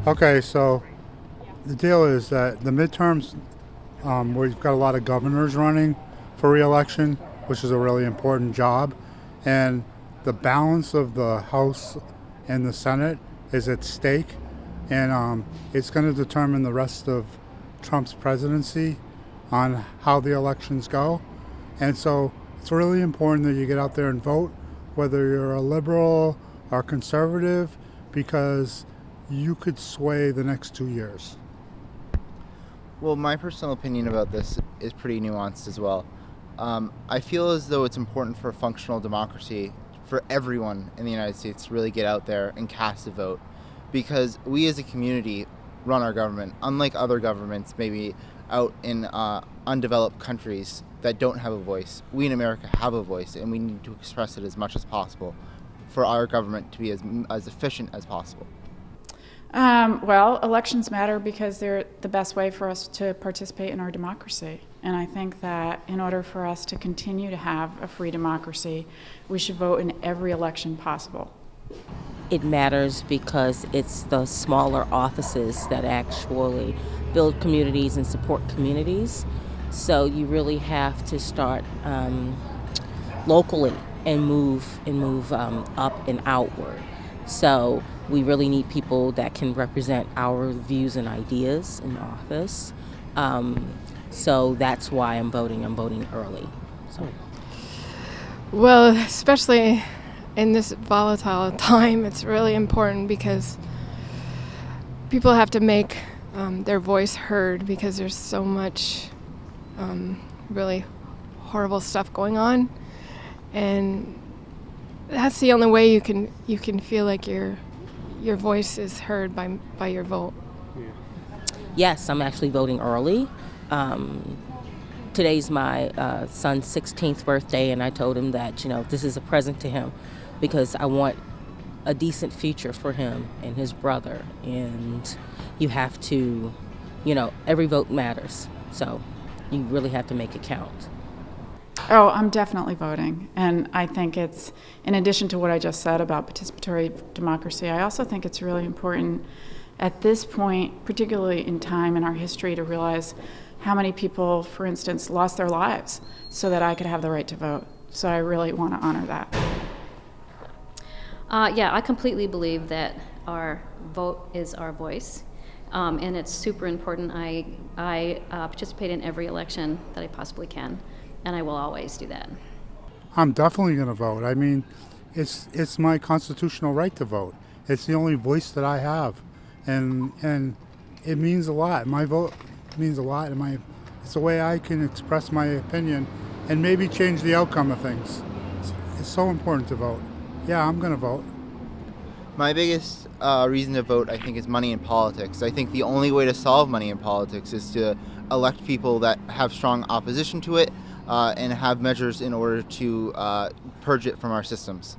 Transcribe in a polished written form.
Okay, so the deal is that the midterms, we've got a lot of governors running for reelection, which is a really important job, and the balance of the House and the Senate is at stake, and it's going to determine the rest of Trump's presidency on how the elections go. And so it's really important that you get out there and vote, whether you're a liberal or conservative, because you could sway the next 2 years. Well, my personal opinion about this is pretty nuanced as well. I feel as though it's important for a functional democracy for everyone in the United States to really get out there and cast a vote, because we as a community run our government, unlike other governments maybe out in undeveloped countries that don't have a voice. We in America have a voice, and we need to express it as much as possible for our government to be as efficient as possible. Well, elections matter because they're the best way for us to participate in our democracy. And I think that in order for us to continue to have a free democracy, we should vote in every election possible. It matters because it's the smaller offices that actually build communities and support communities. So you really have to start locally and move up and outward. So we really need people that can represent our views and ideas in office. So that's why I'm voting. I'm voting early. So. Well, especially in this volatile time, it's really important because people have to make their voice heard, because there's so much really horrible stuff going on, and that's the only way you can feel like your voice is heard by your vote. Yes, I'm actually voting early. Today's my son's 16th birthday, and I told him that, this is a present to him because I want a decent future for him and his brother. And you have to, every vote matters. So you really have to make it count. Oh, I'm definitely voting. And I think it's, in addition to what I just said about participatory democracy, I also think it's really important at this point, particularly in time in our history, to realize how many people, for instance, lost their lives so that I could have the right to vote. So I really want to honor that. Yeah, I completely believe that our vote is our voice, and it's super important. I participate in every election that I possibly can, and I will always do that. I'm definitely going to vote. I mean, it's my constitutional right to vote. It's the only voice that I have, and it means a lot. My vote means a lot, and it's a way I can express my opinion and maybe change the outcome of things. It's so important to vote. Yeah, I'm going to vote. My biggest reason to vote, I think, is money in politics. I think the only way to solve money in politics is to elect people that have strong opposition to it and have measures in order to purge it from our systems.